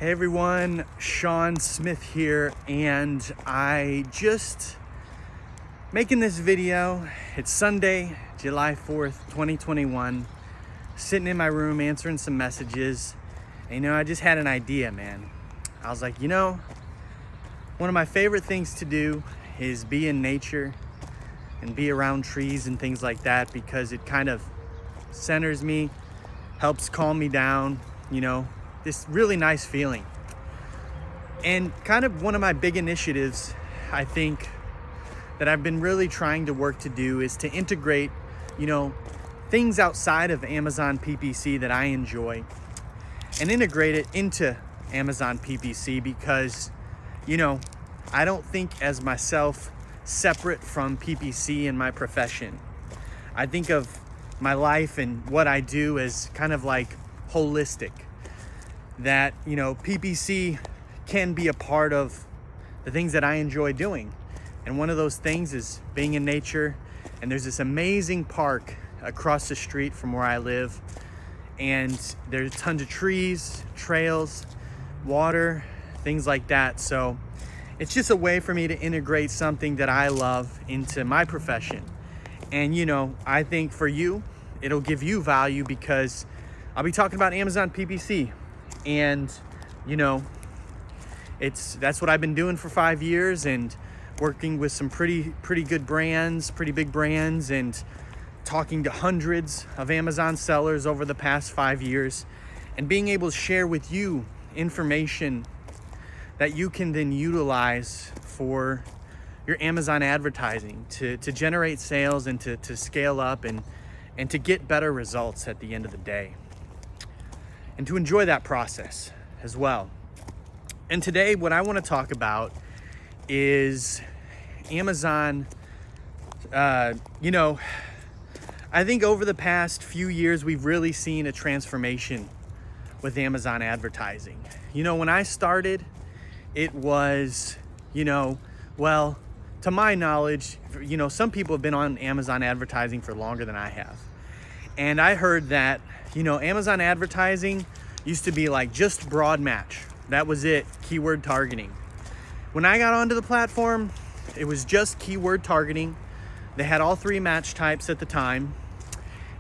Hey everyone, Sean Smith here, and I just making this video. It's Sunday, July 4th, 2021. Sitting in my room answering some messages. And, I just had an idea, man. I was like, one of my favorite things to do is be in nature and be around trees and things like that, because it kind of centers me, helps calm me down, this really nice feeling. And kind of one of my big initiatives, I think, that I've been really trying to work to do is to integrate, things outside of Amazon PPC that I enjoy and integrate it into Amazon PPC, because, I don't think as myself separate from PPC in my profession. I think of my life and what I do as kind of like holistic. That, PPC can be a part of the things that I enjoy doing. And one of those things is being in nature. And there's this amazing park across the street from where I live. And there's tons of trees, trails, water, things like that. So it's just a way for me to integrate something that I love into my profession. And, I think for you, it'll give you value, because I'll be talking about Amazon PPC. And, that's what I've been doing for 5 years, and working with some pretty good brands, pretty big brands, and talking to hundreds of Amazon sellers over the past 5 years, and being able to share with you information that you can then utilize for your Amazon advertising to generate sales and to scale up and to get better results at the end of the day, and to enjoy that process as well. And today, what I want to talk about is Amazon. I think over the past few years, we've really seen a transformation with Amazon advertising. When I started, it was, to my knowledge, some people have been on Amazon advertising for longer than I have. And I heard that, Amazon advertising used to be like just broad match. That was it, keyword targeting. When I got onto the platform, it was just keyword targeting. They had all 3 match types at the time,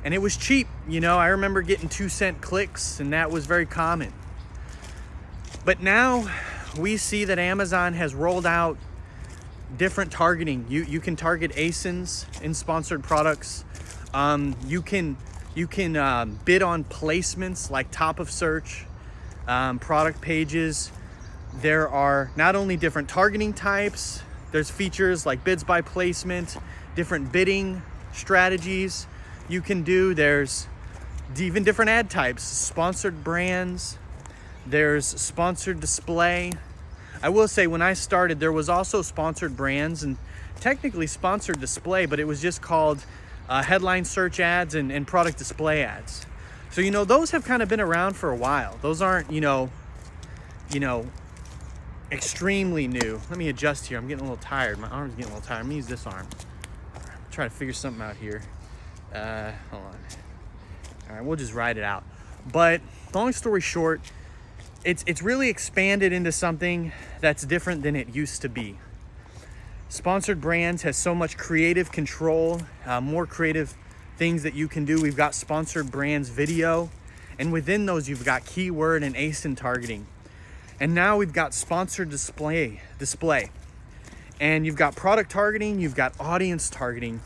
and it was cheap. I remember getting 2-cent clicks, and that was very common. But now we see that Amazon has rolled out different targeting. You can target ASINs in sponsored products. You can bid on placements like top of search, product pages. There are not only different targeting types, there's features like bids by placement, different bidding strategies you can do. There's even different ad types, sponsored brands, there's sponsored display. I will say, when I started, there was also sponsored brands and technically sponsored display, but it was just called headline search ads and product display ads. So, those have kind of been around for a while. Those aren't, extremely new. Let me adjust here. I'm getting a little tired. My arm's getting a little tired. I'm gonna use this arm. Try to figure something out here. Hold on. All right, we'll just ride it out. But long story short, it's really expanded into something that's different than it used to be. Sponsored brands has so much creative control, more creative things that you can do. We've got sponsored brands video, and within those you've got keyword and ASIN targeting. And now we've got sponsored display. And you've got product targeting, you've got audience targeting.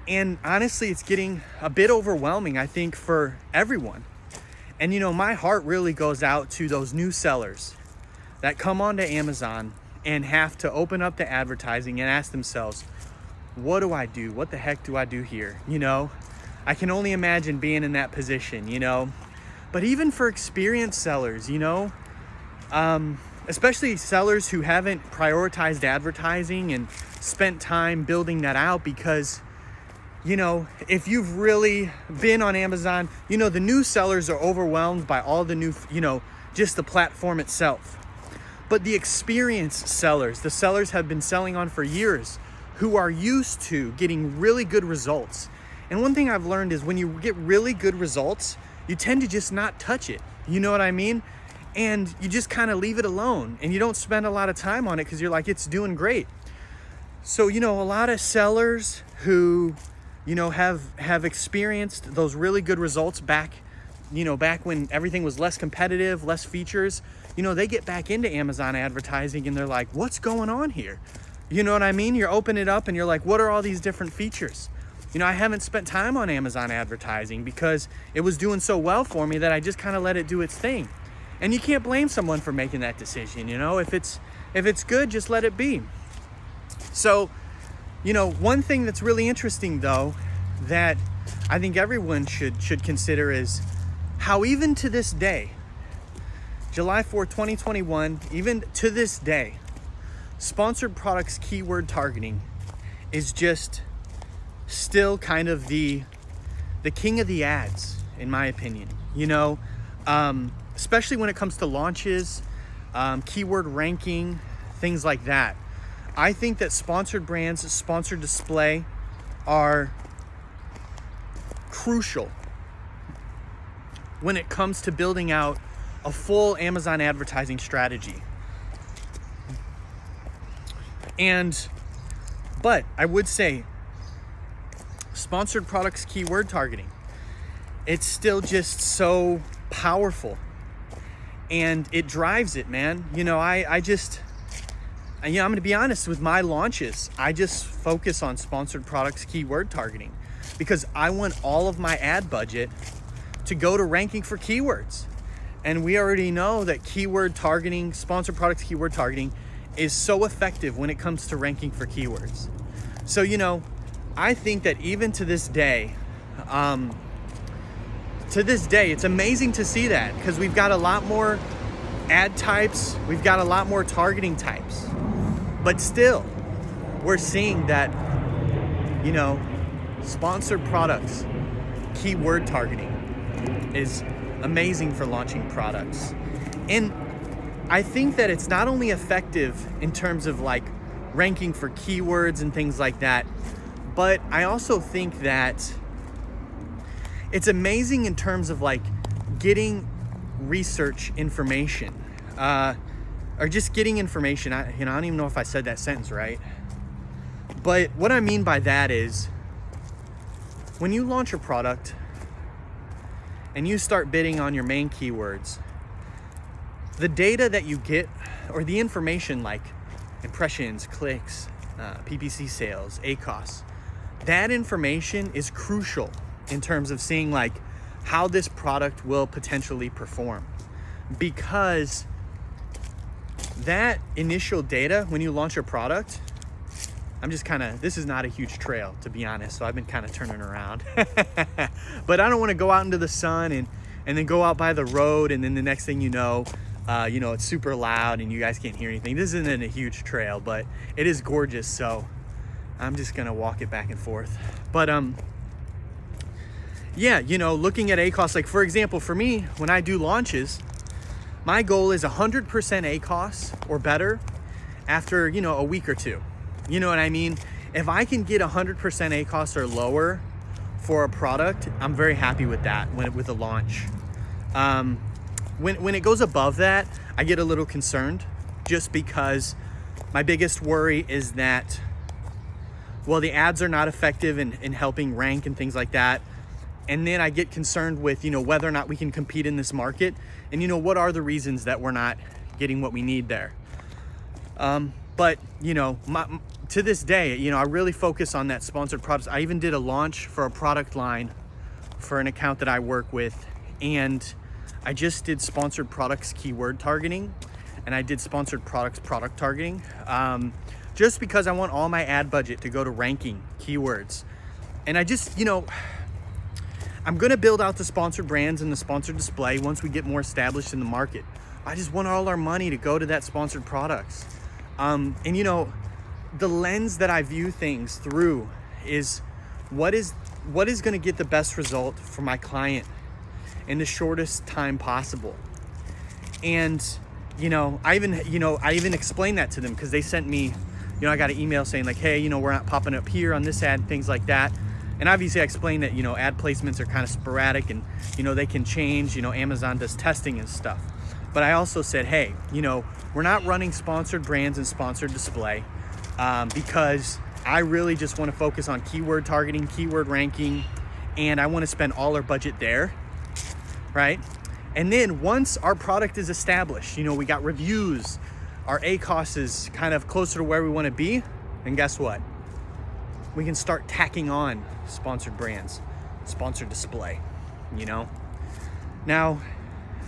And honestly, it's getting a bit overwhelming, I think, for everyone. And my heart really goes out to those new sellers that come onto Amazon and have to open up the advertising and ask themselves, what do I do? What the heck do I do here? I can only imagine being in that position, But even for experienced sellers, especially sellers who haven't prioritized advertising and spent time building that out, because, if you've really been on Amazon, the new sellers are overwhelmed by all the new, just the platform itself. But the experienced sellers, the sellers have been selling on for years, who are used to getting really good results. And one thing I've learned is when you get really good results, you tend to just not touch it. You know what I mean? and you just kind of leave it alone and you don't spend a lot of time on it because you're like, it's doing great. So, a lot of sellers who, have experienced those really good results back when everything was less competitive, less features, they get back into Amazon advertising and they're like, what's going on here? You know what I mean? You're opening it up and you're like, what are all these different features? I haven't spent time on Amazon advertising because it was doing so well for me that I just kind of let it do its thing. And you can't blame someone for making that decision. If it's good, just let it be. So, one thing that's really interesting though, that I think everyone should consider is how even to this day, July 4th, 2021, even to this day, sponsored products keyword targeting is just still kind of the king of the ads, in my opinion. Especially when it comes to launches, keyword ranking, things like that. I think that sponsored brands, sponsored display are crucial when it comes to building out a full Amazon advertising strategy. But I would say sponsored products keyword targeting, it's still just so powerful and it drives it, man. I'm going to be honest with my launches. I just focus on sponsored products keyword targeting because I want all of my ad budget to go to ranking for keywords. And we already know that keyword targeting, sponsored products keyword targeting is so effective when it comes to ranking for keywords. So, I think that even to this day, it's amazing to see that because we've got a lot more ad types, we've got a lot more targeting types. But still, we're seeing that, sponsored products, keyword targeting is amazing for launching products. And I think that it's not only effective in terms of like ranking for keywords and things like that, but I also think that it's amazing in terms of like getting research information, or just getting information. I don't even know if I said that sentence right. But what I mean by that is when you launch a product and you start bidding on your main keywords, the data that you get or the information like impressions, clicks, PPC sales, ACOS, that information is crucial in terms of seeing like how this product will potentially perform, because that initial data when you launch a product, this is not a huge trail, to be honest, so I've been kind of turning around. But I don't want to go out into the sun and then go out by the road and then the next thing it's super loud and you guys can't hear anything. This isn't a huge trail, but it is gorgeous, so I'm just gonna walk it back and forth. But looking at ACOS, like for example, for me, when I do launches, my goal is 100% ACOS or better after, a week or two. You know what I mean? If I can get 100% ACOS or lower for a product, I'm very happy with that with a launch. When it goes above that, I get a little concerned just because my biggest worry is that, the ads are not effective in helping rank and things like that. And then I get concerned with, whether or not we can compete in this market and, what are the reasons that we're not getting what we need there. But, to this day, I really focus on that sponsored products. I even did a launch for a product line for an account that I work with, and I just did sponsored products keyword targeting, and I did sponsored products product targeting, just because I want all my ad budget to go to ranking keywords. And I just, I'm going to build out the sponsored brands and the sponsored display once we get more established in the market. I just want all our money to go to that sponsored products. The lens that I view things through is what is going to get the best result for my client in the shortest time possible. And I even explained that to them because they sent me, I got an email saying like, hey, we're not popping up here on this ad, things like that. And obviously I explained that, ad placements are kind of sporadic and, they can change, Amazon does testing and stuff. But I also said, hey, you know, we're not running sponsored brands and sponsored display because I really just want to focus on keyword targeting, keyword ranking, and I want to spend all our budget there, right? And then once our product is established, you know, we got reviews, our ACOS is kind of closer to where we want to be, and guess what? We can start tacking on sponsored brands, sponsored display, you know? Now,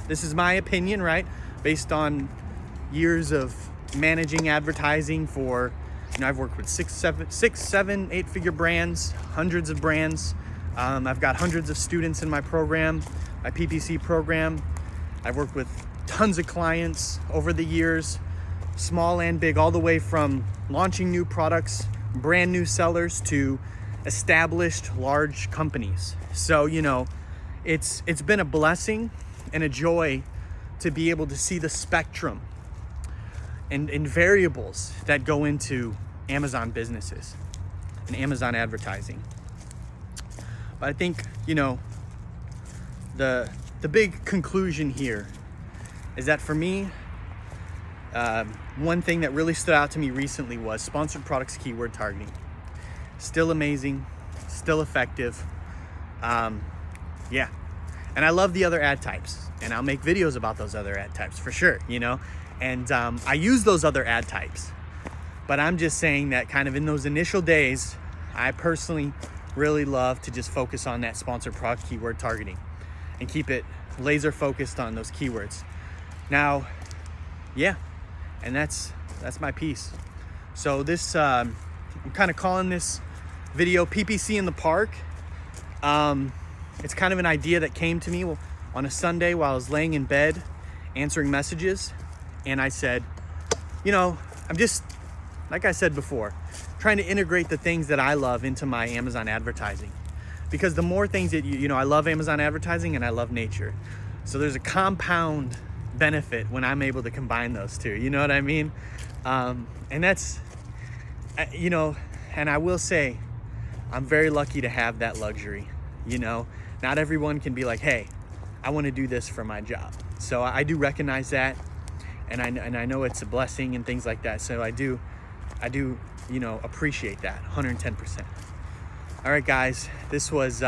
this is my opinion, right? Based on years of managing advertising for, you know, I've worked with six, seven, eight-figure brands, hundreds of brands. I've got hundreds of students in my program, my PPC program. I've worked with tons of clients over the years, small and big, all the way from launching new products, brand new sellers, to established large companies. So, you know, it's been a blessing and a joy to be able to see the spectrum and variables that go into Amazon businesses and Amazon advertising. But I think, you know, the big conclusion here is that for me, one thing that really stood out to me recently was sponsored products keyword targeting. Still amazing, still effective. Yeah. And I love the other ad types, and I'll make videos about those other ad types for sure, you know? And I use those other ad types, but I'm just saying that kind of in those initial days, I personally really love to just focus on that sponsored product keyword targeting and keep it laser focused on those keywords. Now, yeah, and that's my piece. So this, I'm kind of calling this video PPC in the Park. It's kind of an idea that came to me on a Sunday while I was laying in bed answering messages. And I said, you know, I'm just, like I said before, trying to integrate the things that I love into my Amazon advertising. Because the more things that, you know, I love Amazon advertising and I love nature. So there's a compound benefit when I'm able to combine those two, you know what I mean? And that's, you know, and I will say, I'm very lucky to have that luxury, you know? Not everyone can be like, hey, I want to do this for my job. So I do recognize that, and I know it's a blessing and things like that. So I do, you know, appreciate that 110%. All right, guys, this was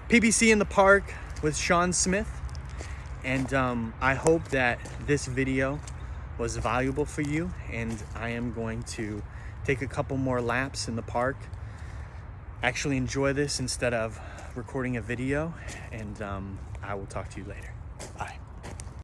PPC in the Park with Sean Smith, and I hope that this video was valuable for you, and I am going to take a couple more laps in the park, actually enjoy this instead of recording a video, and I will talk to you later. Bye.